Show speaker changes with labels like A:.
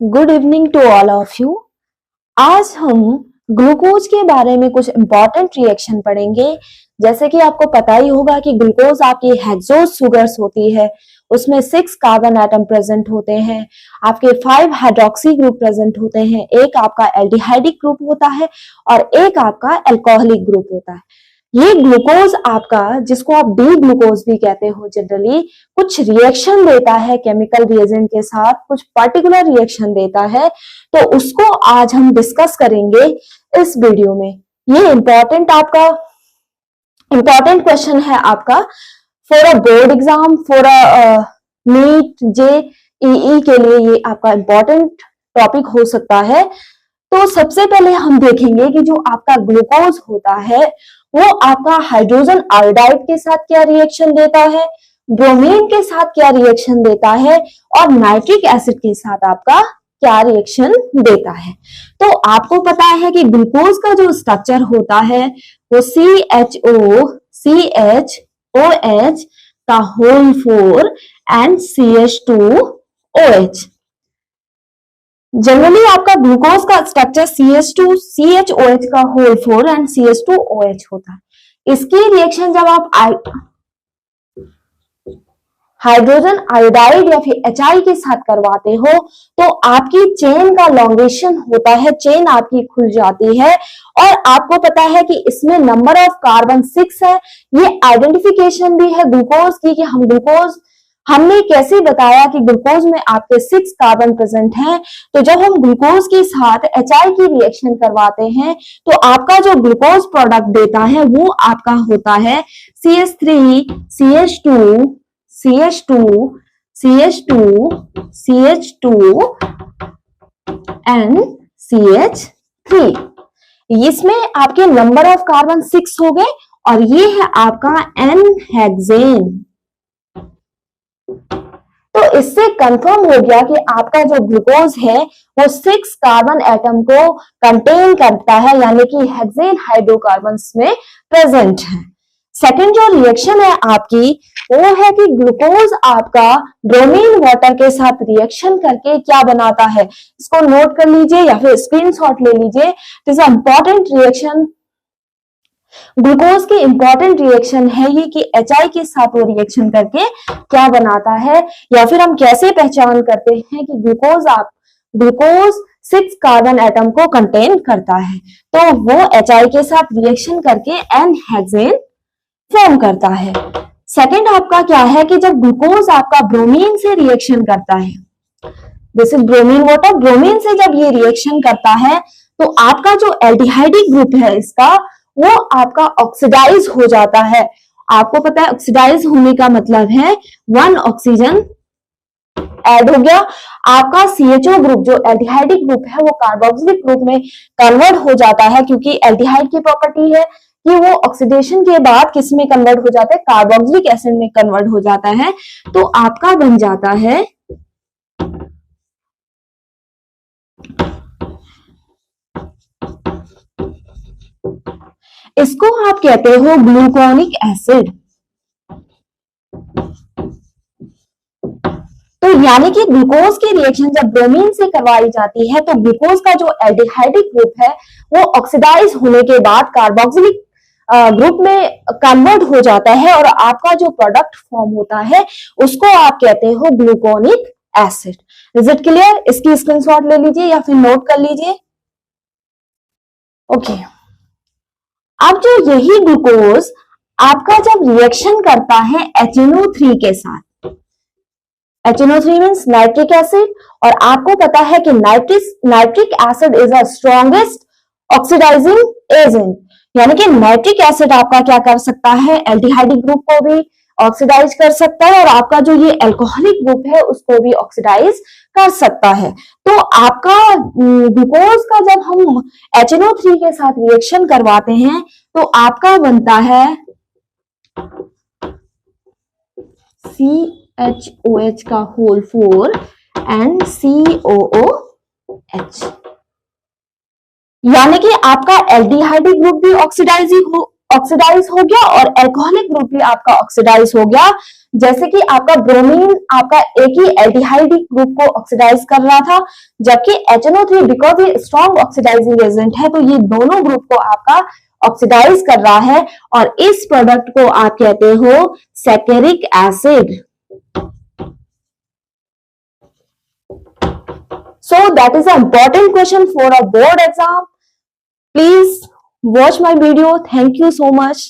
A: Good evening to all of you. आज हम glucose के बारे में कुछ इंपॉर्टेंट रिएक्शन पढ़ेंगे। जैसे कि आपको पता ही होगा कि ग्लूकोज आपकी हेक्सोज सुगर्स होती है, उसमें 6 कार्बन एटम प्रेजेंट होते हैं, आपके 5 हाइड्रोक्सी ग्रुप प्रेजेंट होते हैं, एक आपका एल्डिहाइडिक ग्रुप होता है और एक आपका अल्कोहलिक ग्रुप होता है। ये ग्लूकोज आपका, जिसको आप डी ग्लूकोज भी कहते हो जनरली, कुछ रिएक्शन देता है केमिकल रिएजेंट के साथ, कुछ पर्टिकुलर रिएक्शन देता है, तो उसको आज हम डिस्कस करेंगे इस वीडियो में। ये इंपॉर्टेंट क्वेश्चन है आपका for a board exam, for a NEET JEE के लिए ये आपका इंपॉर्टेंट टॉपिक हो सकता है। तो सबसे पहले हम देखेंगे कि जो आपका ग्लूकोज होता है वो आपका हाइड्रोजन आयोडाइड के साथ क्या रिएक्शन देता है, ब्रोमीन के साथ क्या रिएक्शन देता है और नाइट्रिक एसिड के साथ आपका क्या रिएक्शन देता है। तो आपको पता है कि ग्लूकोज का जो स्ट्रक्चर होता है वो CHOCHOH का होल 4 एंड CH2OH। जनरली आपका ग्लूकोज का स्ट्रक्चर CH2CHOH का होल 4 एंड CH2OH होता है। इसकी रिएक्शन जब आप हाइड्रोजन आयोडाइड या फिर HI के साथ करवाते हो तो आपकी चेन का लॉन्गेशन होता है, चेन आपकी खुल जाती है और आपको पता है कि इसमें नंबर ऑफ कार्बन 6 है। ये आइडेंटिफिकेशन भी है ग्लूकोज की कि हमने कैसे बताया कि ग्लूकोज में आपके 6 कार्बन प्रेजेंट हैं। तो जब हम ग्लूकोज के साथ HI की रिएक्शन करवाते हैं तो आपका जो ग्लूकोज प्रोडक्ट देता है वो आपका होता है CH3 CH2 CH2 CH2 CH2 and CH3। इसमें आपके नंबर ऑफ कार्बन 6 हो गए और ये है आपका N हेक्सेन। तो इससे कंफर्म हो गया कि आपका जो ग्लूकोज है वो 6 कार्बन एटम को कंटेन करता है, यानी कि हेक्सेन हाइड्रोकार्बन्स में प्रेजेंट है। सेकंड जो रिएक्शन है आपकी वो है कि ग्लूकोज आपका ब्रोमीन वाटर के साथ रिएक्शन करके क्या बनाता है, इसको नोट कर लीजिए या फिर स्क्रीनशॉट ले लीजिए। This is important reaction. Glucose की इंपॉर्टेंट रिएक्शन है ये कि HI के साथ वो रिएक्शन करके क्या बनाता है, या फिर हम कैसे पहचान करते हैं कि ग्लूकोज 6 कार्बन एटम को कंटेन करता है। तो वो HI के साथ रिएक्शन करके N हेक्सेन फॉर्म करता है। सेकंड आपका क्या है कि जब ग्लूकोज आपका ब्रोमीन से रिएक्शन करता है, this is bromine water, bromine से जब ये रिएक्शन करता है तो आपका जो एल्डिहाइडिक ग्रुप है इसका वो आपका ऑक्सीडाइज हो जाता है। आपको पता है ऑक्सीडाइज होने का मतलब है 1 ऑक्सीजन ऐड हो गया, आपका CHO ग्रुप जो एल्डिहाइडिक ग्रुप है वो कार्बोक्सिलिक ग्रुप में कन्वर्ट हो जाता है, क्योंकि एल्डिहाइड की प्रॉपर्टी है कि वो ऑक्सीडेशन के बाद किस में कन्वर्ट हो जाता है, कार्बोक्सिलिक एसिड में कन्वर्ट हो जाता है। तो आपका बन जाता है इसको आप कहते हो ग्लूकोनिक एसिड। तो यानी कि ग्लूकोज की रिएक्शन जब ब्रोमीन से करवाई जाती है तो ग्लूकोज का जो एल्डिहाइडिक ग्रुप है वो ऑक्सीडाइज होने के बाद कार्बोक्सिलिक ग्रुप में कन्वर्ट हो जाता है और आपका जो प्रोडक्ट फॉर्म होता है उसको आप कहते हो gluconic acid. Is it clear? इसकी स्क्रीनशॉट ले लीजिए या फिर नोट कर लीजिए। ओके, अब जो यही ग्लूकोज आपका जब रिएक्शन करता है HNO3 के साथ, HNO3 मीन्स नाइट्रिक एसिड, और आपको पता है कि nitric acid is a strongest oxidizing agent, यानी कि नाइट्रिक एसिड आपका क्या कर सकता है, एल्डिहाइडिक ग्रुप को भी ऑक्सीडाइज कर सकता है और आपका जो ये अल्कोहलिक ग्रुप है उसको भी ऑक्सीडाइज कर सकता है। तो आपका ग्लूकोज का जब हम HNO3 के साथ रिएक्शन करवाते हैं तो आपका बनता है CHOH का होल 4 एंड COOH, यानी कि आपका एल्डिहाइडिक ग्रुप भी ऑक्सीडाइज हो गया और अल्कोहलिक ग्रुप भी आपका ऑक्सीडाइज हो गया। जैसे कि आपका ब्रोमीन आपका एक ही एल्डिहाइड ग्रुप को ऑक्सीडाइज कर रहा था, जबकि HNO3 बिकॉज ये स्ट्रॉन्ग ऑक्सीडाइजिंग एजेंट है तो ये दोनों ग्रुप को आपका ऑक्सीडाइज कर रहा है और इस प्रोडक्ट को आप कहते हो सैकेरिक acid. So that is an important question for a board exam. Please watch my video. Thank you so much.